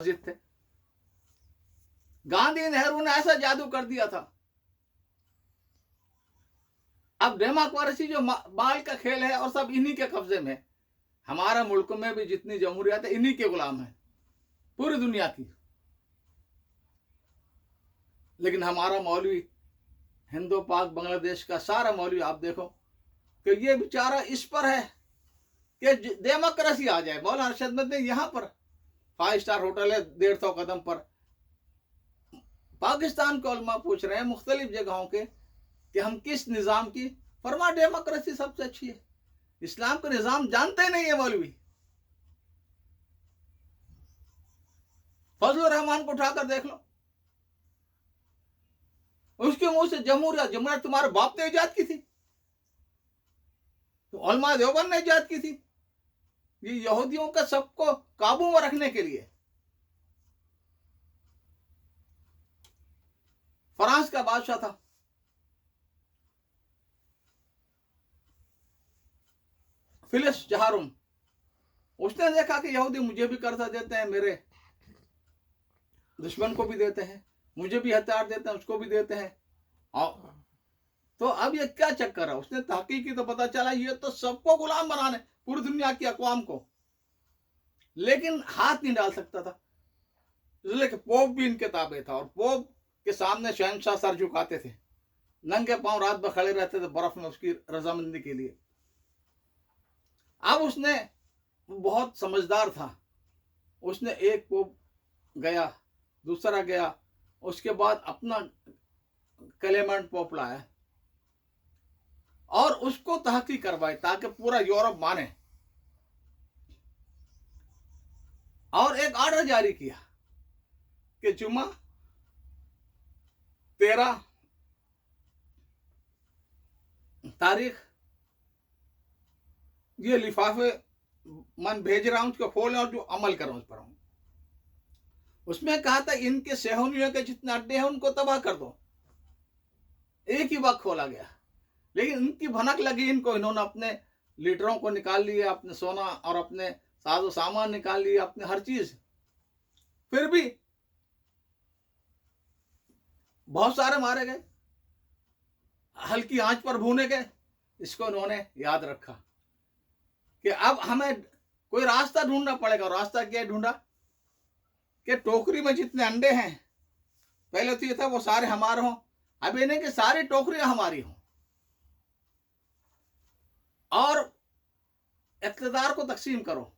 मस्जिद थे। गांधी नेहरू ने ऐसा जादू कर दिया था। अब डेमोक्रेसी जो बाल का खेल है और सब इन्हीं के कब्जे में। हमारे मुल्क में भी जितनी जमहूरियत है इन्हीं के गुलाम है पूरी दुनिया की। लेकिन हमारा मौलवी हिंदू पाक बांग्लादेश का सारा मौलवी आप देखो कि ये बेचारा इस पर है कि डेमोक्रेसी आ जाए। मौलाना अरशद में यहाँ पर 5 स्टार होटल है 150 कदम पर। पाकिस्तान के उलमा पूछ रहे हैं मुख्तलिफ जगहों के कि हम किस निज़ाम की, फरमा डेमोक्रेसी सबसे अच्छी है। इस्लाम का निज़ाम जानते ही नहीं है मौलवी। फजलुर रहमान को उठाकर देख लो, उसके मुंह से जमहूरियत, जमहूरियत तुम्हारे बाप ने इजाद की थी, तो उलमा देवबंद ने इजाद की थी। ये यहूदियों का सबको काबू में रखने के लिए। फ्रांस का बादशाह था, फिलिस जहारुम। उसने देखा कि यहूदी मुझे भी कर्जा देते हैं, मेरे दुश्मन को भी देते हैं, मुझे भी हथियार देते हैं, उसको भी देते हैं। और तो अब ये क्या चक्कर है? उसने तहकीक की तो पता चला ये तो सबको गुलाम बनाने, पूरी दुनिया की अक़वाम को। लेकिन हाथ नहीं डाल सकता था, इसलिए कि पोप भी इनके ताबे था और पोप के सामने शहंशाह सर झुकाते थे, नंगे पांव रात भर खड़े रहते थे बर्फ में उसकी रजामंदी के लिए। अब उसने बहुत समझदार था, उसने एक पोप गया, दूसरा गया, उसके बाद अपना क्लेमेंट पोप लाया और उसको तहकीक करवाई ताकि पूरा यूरोप माने। और एक ऑर्डर जारी किया कि जुमा 13 तारीख ये लिफाफे मन भेज रहा हूं, उसको खोलें और जो अमल करो उस पर। उसमें कहा था इनके सेहूनियों के जितने अड्डे हैं उनको तबाह कर दो। एक ही वक्त खोला गया, लेकिन इनकी भनक लगी इनको, इन्होंने अपने लीडरों को निकाल लिया, अपने सोना और अपने साजो सामान निकाल लिया, अपने हर चीज। फिर भी बहुत सारे मारे गए, हल्की आंच पर भूने गए। इसको उन्होंने याद रखा कि अब हमें कोई रास्ता ढूंढना पड़ेगा। रास्ता क्या ढूंढा कि टोकरी में जितने अंडे हैं, पहले तो ये था वो सारे हमारे हों, अब ये नहीं कि सारी टोकरियां हमारी हों, और इक़्तिदार को तकसीम करो,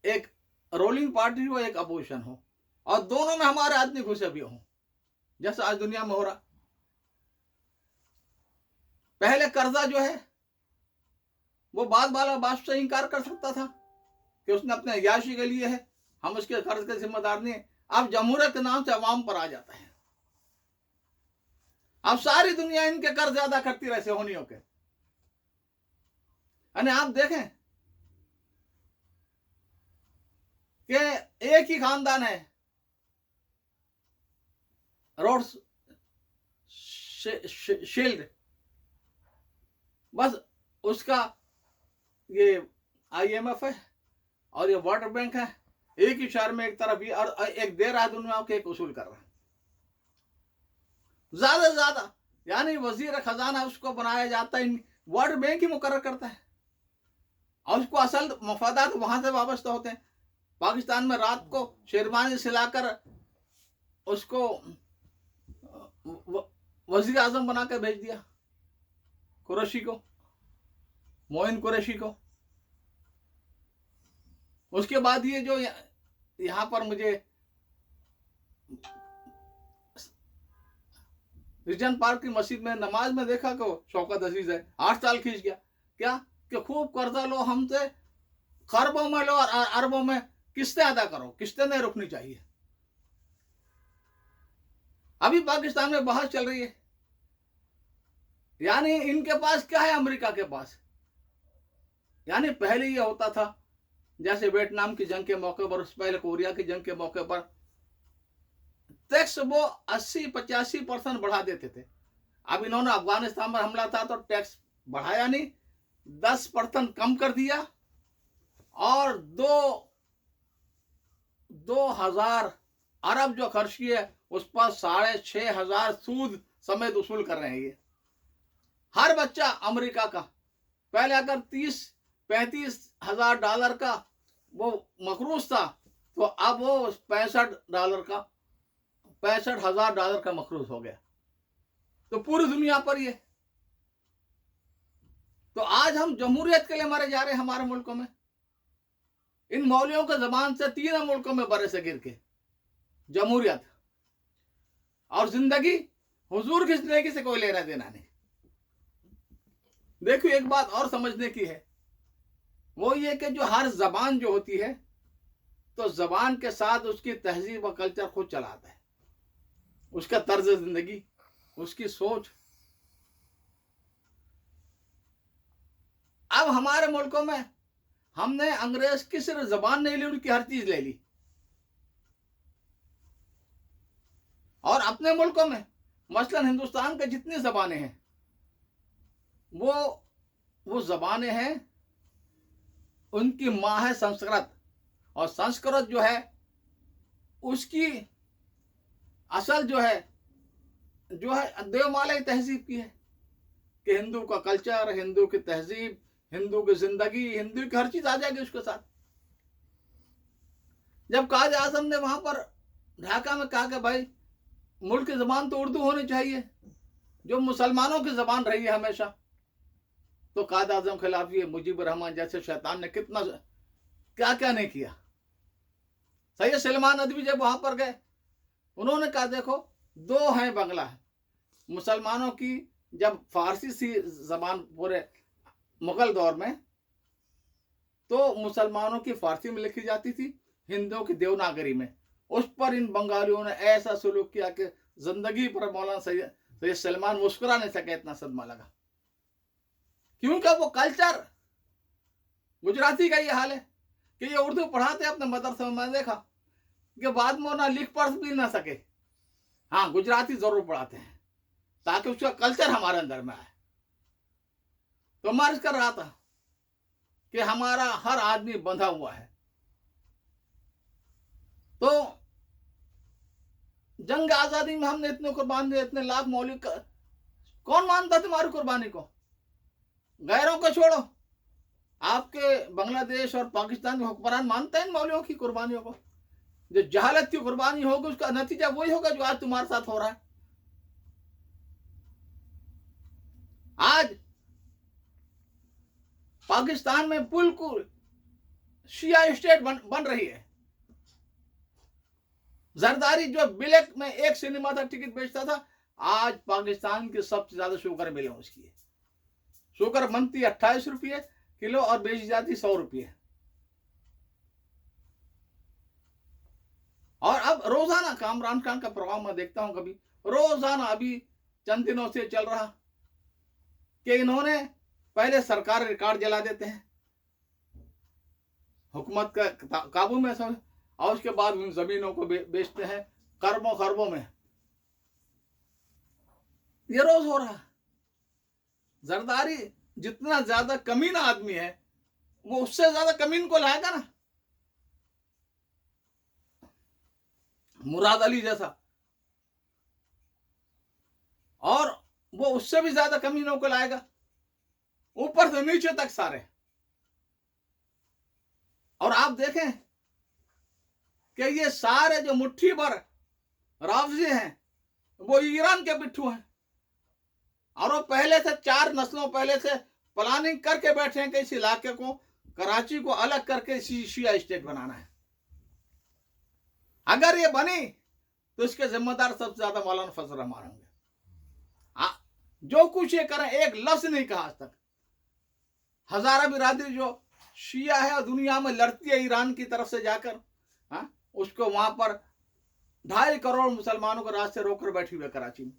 एक रोलिंग पार्टी हो एक अपोजिशन हो, और दोनों में हमारे आदमी घुसे भी हों, जैसा आज दुनिया में हो रहा। पहले कर्जा जो है वो बाद वाला बादशाह इनकार कर सकता था कि उसने अपने अय्याशी के लिए है, हम उसके कर्ज के जिम्मेदार नहीं है। अब जमहूरियत के नाम से अवाम पर आ जाता है। अब सारी दुनिया इनके कर्ज ज्यादा करती रहे सेहोनियों के। यानी आप देखें कि एक ही खानदान है, रोड्स शील्ड, बस उसका ये IMF है और ये वर्ल्ड बैंक है, एक ही शहर में एक तरफ ही, और एक दे रहा है दुनिया को, एक वसूल कर रहा है ज्यादा से ज्यादा। यानी वजीर खजाना उसको बनाया जाता है, वर्ल्ड बैंक ही मुकर्रर करता है, और उसको असल मफादात वहां से वाबस्ता होते हैं। पाकिस्तान में रात को शेरवानी सिलाकर उसको वजीर आजम बनाकर भेज दिया, कुरैशी को, मोइन कुरैशी को। उसके बाद ये जो यहाँ पर मुझे रिजन पार्क की मस्जिद में नमाज में देखा कि शौकत अजीज है 8 साल खींच गया। क्या कि खूब कर्जा लो हमसे, खरबों में लो और अरबों में किस्तें अदा करो, किस्तें नहीं रुकनी चाहिए। अभी पाकिस्तान में बहस चल रही है, यानी इनके पास क्या है अमेरिका के पास। यानी पहले ये होता था जैसे वियतनाम की जंग के मौके पर, उससे पहले कोरिया की जंग के मौके पर टैक्स वो 80-85% बढ़ा देते थे। अब इन्होंने अफगानिस्तान पर हमला था तो टैक्स बढ़ाया नहीं, 10% कम कर दिया, और 2 2,000 अरब जो खर्च किए उस पर 6,500 सूद समेत वसूल कर रहे हैं। ये हर बच्चा अमेरिका का पहले अगर 30-35 हजार डॉलर का वो मकरूज था, तो अब वो $65,000 का मकरूज हो गया। तो पूरी दुनिया पर ये, तो आज हम जमहूरियत के लिए मरे जा रहे हैं हमारे मुल्कों में। इन मौलियों के जबान से 3 मुल्कों में बरे से गिर के जमहूरियत और जिंदगी, हुजूर की जिंदगी से कोई लेना देना नहीं। देखिए एक बात और समझने की है, वो ये कि जो हर जबान जो होती है, तो जबान के साथ उसकी तहजीब और कल्चर खुद चलाता है, उसका तर्ज जिंदगी, उसकी सोच। अब हमारे मुल्कों में हमने अंग्रेज की सिर्फ जबान नहीं ली, उनकी हर चीज ले ली। और अपने मुल्कों में मसलन हिंदुस्तान के जितनी जबानें हैं, वो जबानें हैं, उनकी माँ है संस्कृत, और संस्कृत जो है उसकी असल जो है देवमाला तहजीब की है, कि हिंदू का कल्चर, हिंदू की तहजीब, हिंदू की जिंदगी, हिंदू की हर चीज आ जाएगी उसके साथ। जब काज आजम ने वहां पर ढाका में कहा कि भाई मुल्क की जबान तो उर्दू होनी चाहिए, जो मुसलमानों की जबान रही है हमेशा, तो कायद आजम खिलाफ ये मुजीबुर रहमान जैसे शैतान ने कितना क्या क्या नहीं किया। सैयद सलमान नदवी जब वहां पर गए, उन्होंने कहा देखो 2 हैं बंगला, मुसलमानों की जब फारसी सी जबान पूरे मुगल दौर में, तो मुसलमानों की फारसी में लिखी जाती थी, हिंदुओं की देवनागरी में। उस पर इन बंगालियों ने ऐसा सलूक किया कि जिंदगी पर मौलाना सैयद सलमान मुस्कुरा नहीं सके, इतना सदमा लगा। क्योंकि वो कल्चर, गुजराती का ये हाल है कि ये उर्दू पढ़ाते अपने मदरसे में, मैंने देखा कि बाद में ना लिख पढ़ भी ना सके, हाँ गुजराती जरूर पढ़ाते हैं ताकि उसका कल्चर हमारे अंदर में आए। तो मैं अर्ज कर रहा था कि हमारा हर आदमी बंधा हुआ है। तो जंग आजादी में हमने इतने कुर्बान दिए, इतने लाख मौलिक, कौन मानता तुम्हारी कुर्बानी को? गैरों को छोड़ो, आपके बांग्लादेश और पाकिस्तान के हुक्मरान मानते हैं इन मौलियों की कुर्बानियों को। जो जहालत की कुर्बानी होगी उसका नतीजा वही होगा जो आज तुम्हारे साथ हो रहा है। आज पाकिस्तान में बिल्कुल शिया स्टेट बन रही है। जरदारी जो ब्लैक में एक सिनेमा था टिकट बेचता था, आज पाकिस्तान की सबसे ज्यादा शुगर मिले उसकी है। शुगर बनती 28 रुपये किलो और बेची जाती 100 रुपये। और अब रोजाना कामरान खान का प्रोग्राम मैं देखता हूं, कभी रोजाना, अभी चंद दिनों से चल रहा कि इन्होंने पहले सरकार रिकॉर्ड जला देते हैं हुकूमत का काबू में सब, और उसके बाद उन जमीनों को बेचते हैं खरबों खरबों में। ये रोज हो रहा है। जरदारी जितना ज्यादा कमीना आदमी है, वो उससे ज्यादा कमीन को लाएगा ना, मुराद अली जैसा, और वो उससे भी ज्यादा कमीनों को लाएगा, ऊपर से नीचे तक सारे। और आप देखें कि ये सारे जो मुट्ठी भर राफजी हैं, वो ईरान के पिट्ठू हैं, और वो पहले से 4 नस्लों पहले से प्लानिंग करके बैठे हैं कि इस इलाके को, कराची को अलग करके शिया स्टेट बनाना है। अगर ये बनी तो इसके जिम्मेदार सबसे ज्यादा मौलाना फजल रहमान होंगे। जो कुछ ये करें, एक लफ्ज नहीं कहा आज तक। हजारा बिरादरी जो शिया है और दुनिया में लड़ती है ईरान की तरफ से जाकर, उसको वहां पर 2.5 करोड़ मुसलमानों को रास्ते रोककर बैठी हुई कराची में।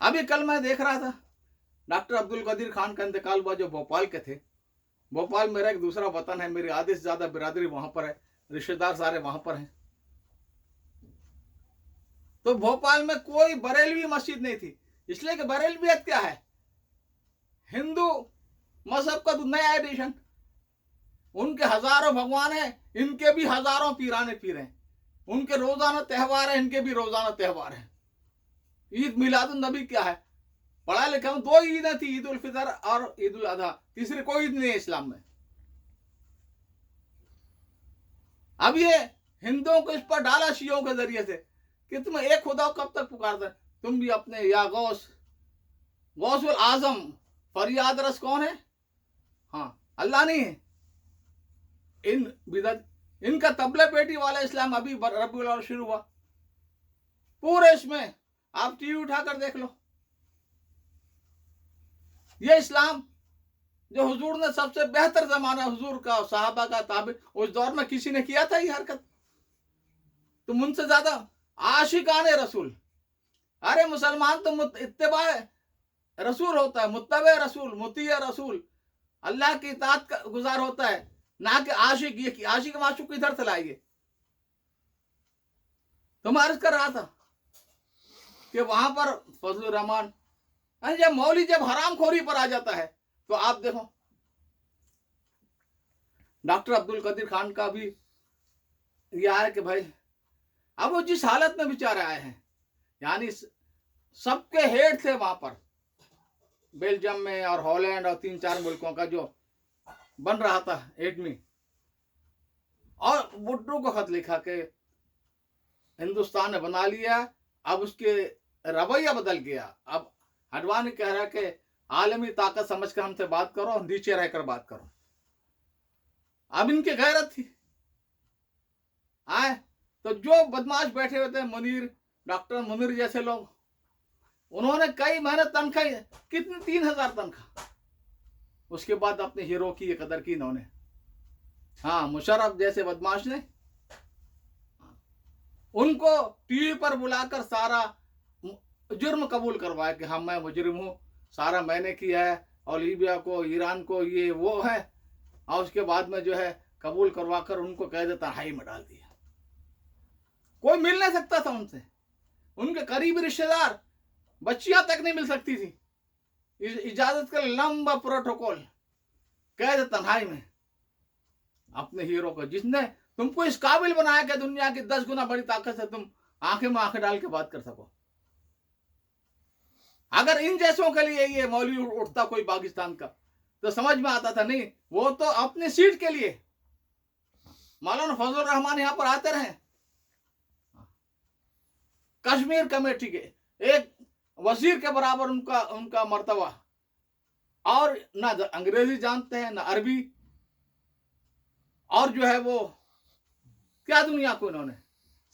अभी कल मैं देख रहा था डॉक्टर अब्दुल कदीर खान का इंतकाल हुआ, जो भोपाल के थे। भोपाल मेरा एक दूसरा वतन है, मेरी आधे से ज्यादा बिरादरी वहां पर है, रिश्तेदार सारे वहां पर हैं। तो भोपाल में कोई बरेलवी मस्जिद नहीं थी, इसलिए कि बरेलवियत क्या है, हिंदू मजहब का नया एडिशन। उनके हजारों भगवान हैं, इनके भी हजारों पीराने पीर हैं। उनके रोजाना त्यौहार है, इनके भी रोजाना त्यौहार है। ईद मिलादुन नबी क्या है? पढ़ा लिखा हूं, 2 ईदें थी, ईद उल फितर और ईद उल अजहा, तीसरी कोई ईद नहीं है इस्लाम में। अब ये हिंदुओं को इस पर डाला शियों के जरिए से कि तुम एक खुदा कब तक पुकारते, तुम भी अपने या गौसुल आजम फरियाद रस कौन है? हाँ, अल्लाह नहीं है। इन बिदत, इनका तबले पेटी वाला इस्लाम अभी रबीउल अव्वल शुरू हुआ। पूरे इसमें आप टीवी उठाकर देख लो, ये इस्लाम जो हुजूर ने सबसे बेहतर जमाना हुजूर का, सहाबा का, ताबे, उस दौर में किसी ने किया था ये हरकत? तुम उनसे ज्यादा आशिकाने रसूल। अरे मुसलमान तो इत्तिबा रसूल होता है, मुत्तबे रसूल, मुतीय रसूल, अल्लाह की इताअत का गुजार होता है, ना कि आशिक। ये आशिक माशूक इधर से लाइए। तो मैं अर्ज कर रहा था कि वहां पर फजलुर रहमान, जब मौली जब हरामखोरी पर आ जाता है तो आप देखो, डॉक्टर अब्दुल कदीर खान का भी यह है कि भाई अब वो जिस हालत में बेचारे आए हैं, यानी सबके हेड थे वहां पर बेल्जियम में और हॉलैंड और 3-4 मुल्कों का जो बन रहा था एटमी, और भुट्टो को खत लिखा कि हिंदुस्तान ने बना लिया, अब उसके रवैया बदल गया। अब अडवाणी कह रहा है कि आलमी ताकत समझकर हमसे बात करो, नीचे रहकर बात करो। अब इनकी गैरत थी आए तो जो बदमाश बैठे हुए थे, मुनीर, डॉक्टर मुनीर जैसे लोग, उन्होंने कई महीने तनख्वाह, कितनी 3000 तनख्वाह, उसके बाद अपने हीरो की कदर की इन्होंने। हाँ, मुशर्रफ जैसे बदमाश ने उनको टीवी पर बुलाकर सारा जुर्म कबूल करवाया कि हाँ मैं मुजरिम हूं, सारा मैंने किया है, और लीबिया को, ईरान को, ये वो है, और उसके बाद में जो है कबूल करवाकर उनको कैद तन्हाई में डाल दिया। कोई मिल नहीं सकता था उनसे, उनके करीबी रिश्तेदार, बच्चियां तक नहीं मिल सकती थी। इजाजत का लंबा प्रोटोकॉल, कैद तन्हाई में अपने हीरो को, जिसने तुमको इस काबिल बनाया कि दुनिया की 10 गुना बड़ी ताकत से तुम आंखें में आंखें डाल के बात कर सको। अगर इन जैसों के लिए ये मौलवी उठता कोई पाकिस्तान का तो समझ में आता था, नहीं वो तो अपनी सीट के लिए। मौलाना फजलुर रहमान यहां पर आते रहे, कश्मीर कमेटी के एक वजीर के बराबर उनका मर्तबा, और ना अंग्रेजी जानते हैं ना अरबी, और जो है वो क्या दुनिया को इन्होंने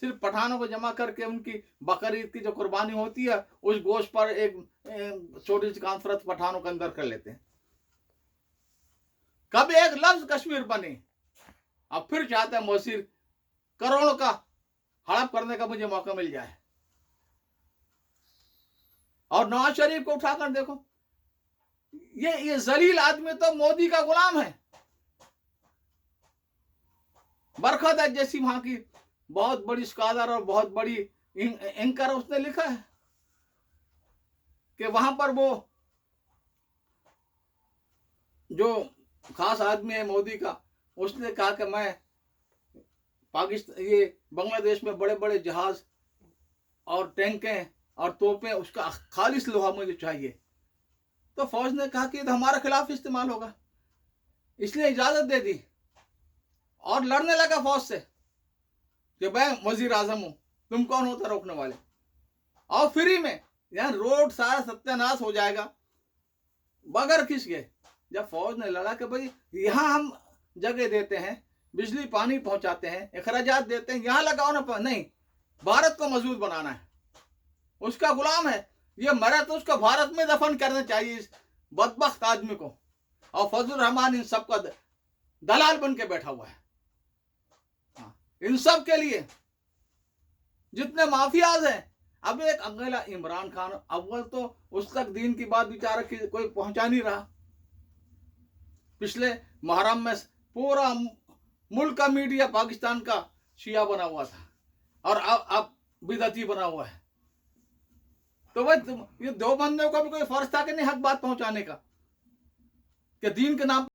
सिर्फ पठानों को जमा करके उनकी बकरीद की जो कुर्बानी होती है उस गोश्त पर एक छोटी सी कॉन्फ्रेंस पठानों के अंदर कर लेते हैं। कभी एक लफ्ज कश्मीर बने, अब फिर चाहते हैं मोसीर करोड़ों का हड़प करने का मुझे मौका मिल जाए। और नवाज शरीफ को उठाकर देखो, ये जलील आदमी तो मोदी का गुलाम है। बरखत है जैसी वहां की बहुत बड़ी स्कॉलर और बहुत बड़ी एंकर, उसने लिखा है कि वहां पर वो जो खास आदमी है मोदी का, उसने कहा कि मैं पाकिस्तान, ये बांग्लादेश में बड़े बड़े जहाज और टैंकें और तोपें, उसका खालिस लोहा मुझे चाहिए। तो फौज ने कहा कि ये तो हमारे खिलाफ इस्तेमाल होगा, इसलिए इजाजत दे दी और लड़ने लगा फौज से कि मैं वजीर आजम हूं, तुम कौन होता रोकने वाले। और फ्री में यहाँ रोड सारा सत्यानाश हो जाएगा बगैर किसके। जब फौज ने लड़ा कि भाई यहाँ हम जगह देते हैं, बिजली पानी पहुंचाते हैं, अखराजात देते हैं, यहाँ लगाओ ना, नहीं, भारत को मजबूत बनाना है, उसका गुलाम है ये, मरा तो उसको भारत में दफन करना चाहिए इस बदबख्त आदमी को। और फजलुर रहमान इन सब का दलाल बन के बैठा हुआ है। इन सब के लिए जितने माफियाज हैं, अब एक अकेला इमरान खान, अव्वल तो उस तक दीन की बात बेचारा कोई पहुंचा नहीं रहा। पिछले मुहर्रम में पूरा मुल्क का मीडिया पाकिस्तान का शिया बना हुआ था और अब बिदअती बना हुआ है। तो भाई ये 2 बंदों का भी कोई फर्ज था कि नहीं हक बात पहुंचाने का, कि दीन के नाम